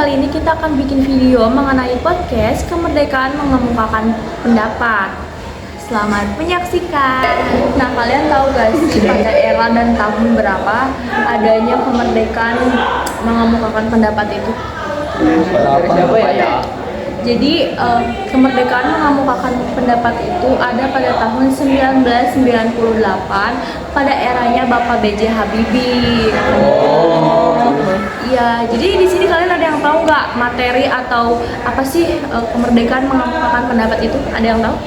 kali ini kita akan bikin video mengenai podcast Kemerdekaan Mengemukakan Pendapat. Selamat menyaksikan. Nah, kalian tahu gak sih pada era dan tahun berapa adanya kemerdekaan mengemukakan pendapat itu? Siapa ya? Jadi kemerdekaan mengemukakan pendapat itu ada pada tahun 1998 pada eranya Bapak B.J. Habibie. Iya, jadi di sini kalian ada yang tahu nggak materi atau apa sih kemerdekaan mengemukakan pendapat itu? Ada yang tahu?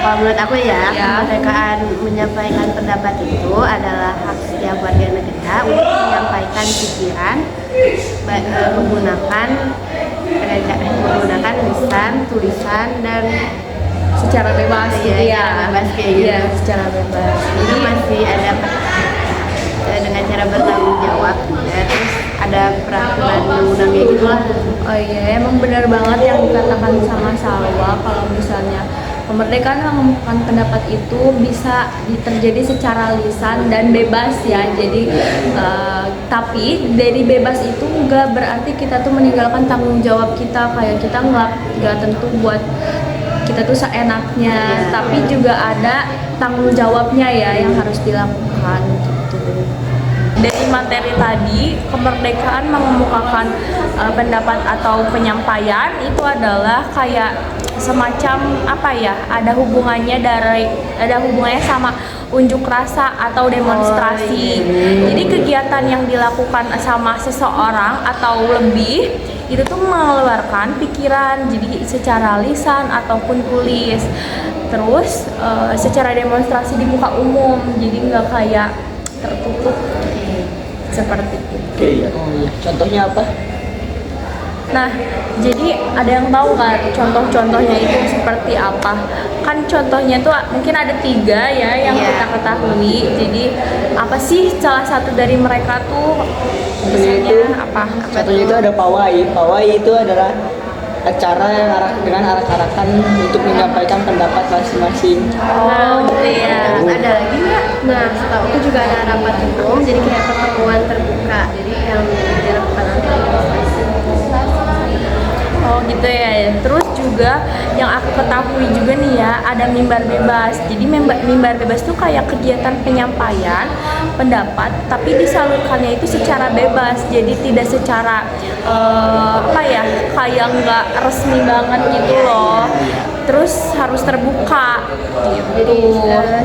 Kalau menurut aku ya, kemerdekaan menyampaikan pendapat itu adalah hak setiap warga negara untuk menyampaikan pikiran menggunakan lisan, tulisan, dan Secara bebas gitu ya. bebas kayak gitu. Iya, secara bebas. Jadi masih ada dengan cara bertanggung jawab ya, terus ada peraturan undang-undangnya gitu lah. Oh iya, emang benar banget yang dikatakan sama Salwa kalau misalnya kemerdekaan mengemukakan pendapat itu bisa terjadi secara lisan dan bebas ya. Jadi tapi dari bebas itu nggak berarti kita tuh meninggalkan tanggung jawab kita, kayak kita nggak tentu buat kita tuh seenaknya, tapi juga ada tanggung jawabnya ya yang harus dilakukan gitu. Dari materi tadi, kemerdekaan mengemukakan pendapat atau penyampaian itu adalah kayak semacam apa ya? Ada hubungannya sama unjuk rasa atau demonstrasi. Jadi kegiatan yang dilakukan sama seseorang atau lebih itu tuh mengeluarkan pikiran, jadi secara lisan ataupun tulis. Terus secara demonstrasi di muka umum, jadi nggak kayak tertutup seperti itu. Contohnya apa? Nah, jadi ada yang tahu kan contoh-contohnya itu seperti apa? Kan contohnya tuh mungkin ada 3 ya yang kita ketahui. Jadi apa sih salah satu dari mereka tuh? Misalnya apa? Contohnya itu ada pawai. Pawai itu adalah acara yang dengan arak-arakan untuk menyampaikan pendapat masing-masing. Oh, gitu ya. Terus ada lagi nggak? Nah, setahu aku juga ada rapat umum, jadi kayak pertemuan terbuka, jadi yang dilakukan oleh organisasi. Oh gitu ya. Terus juga yang aku ketahui juga nih ya, ada mimbar bebas. Jadi mimbar bebas tuh kayak kegiatan penyampaian pendapat, tapi disalurkannya itu secara bebas. Jadi tidak secara apa ya, kayak nggak resmi banget gitu loh. Terus harus terbuka gitu. Jadi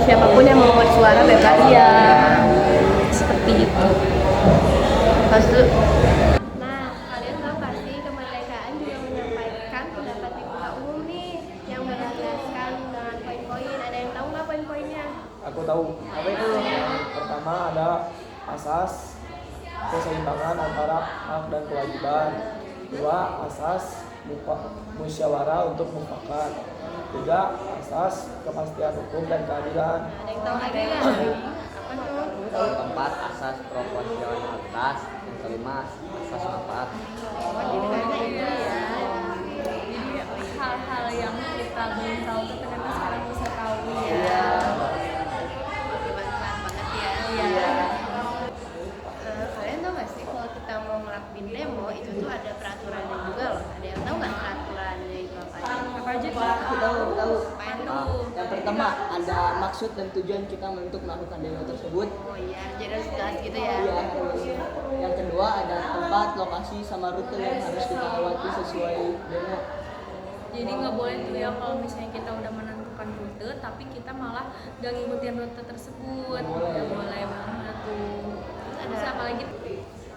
siapapun yang mau bersuara bebas Ya, seperti itu. Pas itu. Nah, kalian tahu pasti kemerdekaan juga menyampaikan pendapat di muka umum nih yang berdasarkan dengan poin-poin. Ada yang tahu nggak poin-poinnya? Aku tahu. Apa itu? Yang pertama ada asas keseimbangan antara hak dan kewajiban. 2. Asas musyawarah untuk mufakat. 3. Asas kepastian hukum dan keadilan. Ada yang tahu lagi nggak? Apa tuh? Yang keempat, asas proporsionalitas. Yang kelima, asas manfaat. Jadi kayaknya itu ya. Jadi hal-hal yang kita belum tahu tuh ternyata sekarang bisa tahu ya. Bermanfaat banget ya. Iya. Kalian tahu nggak sih kalau kita mau ngelakuin demo itu tuh ada peraturannya juga loh. Ada yang tahu nggak peraturannya itu apa aja? Apa aja tuh? Aku tahu. Apaan tuh? Yang pertama ada maksud dan tujuan kita untuk melakukan demo tersebut. Oh iya, jadi harus jelas gitu ya. Iya, harus. Yang kedua ada tempat, lokasi, sama rute yang harus kita lewati sesuai demo. Jadi nggak boleh tuh ya kalau misalnya kita udah menentukan rute tapi kita malah gak ngikutin rute tersebut. Nggak boleh banget tuh. Terus apa lagi?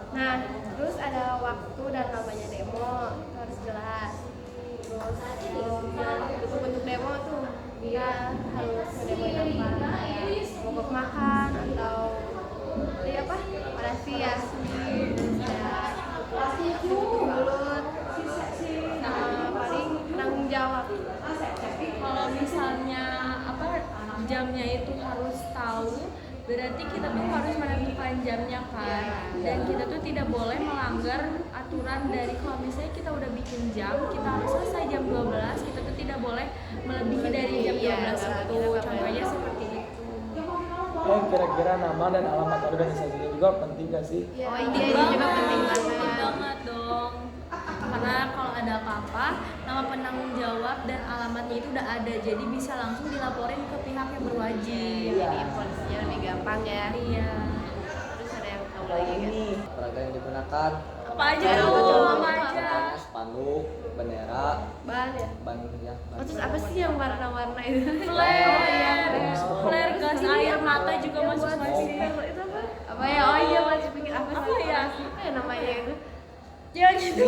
Nah, terus ada waktu dan kampanye demo, itu harus jelas. Terus bentuk demo tuh dia harus ngedemoin apa? Mogok makan atau apa? Orasi ya. Mulut sama paling tanggung jawab. Kalau misalnya apa jamnya itu harus tahu, berarti kita tuh harus menentukan jamnya kan, dan kita tuh tidak boleh melanggar aturan dari kalau misalnya kita udah bikin jam, kita harus selesai jam 12, kita tuh tidak boleh melebihi dari jam 12 itu. Contohnya seperti itu. Kira-kira nama dan alamat organisasinya juga penting gak sih? Oh iya, ini juga penting banget. Penting banget dong. karena kalau ada apa-apa nama penanggung jawab dan alamatnya itu udah ada, jadi bisa langsung dilaporin ke pihak yang berwajib. Jadi polisinya lebih gampang ya. Iya. Terus ada yang tahu lagi kan? Peraga yang digunakan Apa aja tuh? Apa aja? contohnya spanduk, bendera, Ban ya. ban ya. Oh, terus apa sih yang warna-warna itu? Flare, gas air mata juga masuk. Itu apa? Apa ya? Oh iya, masih pikir apa Apa sih? ya? Apa ya namanya itu? Ya gitu.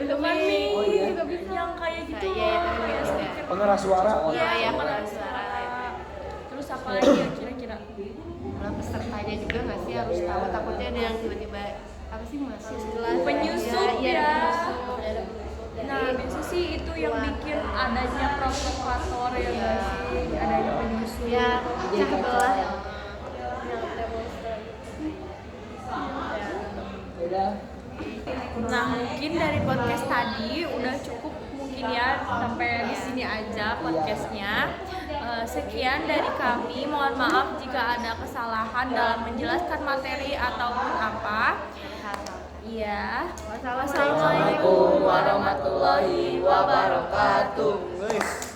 Bukan mie. Oh iya. Juga bisa yang kayak gitu. Iya, itu Kayak bisa. stiker. Pengeras suara. Iya, ya pengeras suara. Terus apa lagi ya kira-kira? Kalau pesertanya juga nggak sih harus tahu, takutnya ada yang tiba-tiba apa sih masih Penyusup ya, ya. penyusup. Nah, biasa sih itu yang bikin adanya provokator ya nggak sih? Adanya penyusup. Ya, pecah belah. Udah. Nah, mungkin dari podcast tadi udah cukup mungkin ya, sampai di sini aja podcastnya. Sekian dari kami, mohon maaf jika ada kesalahan dalam menjelaskan materi ataupun apa. Iya. Wassalamualaikum warahmatullahi wabarakatuh.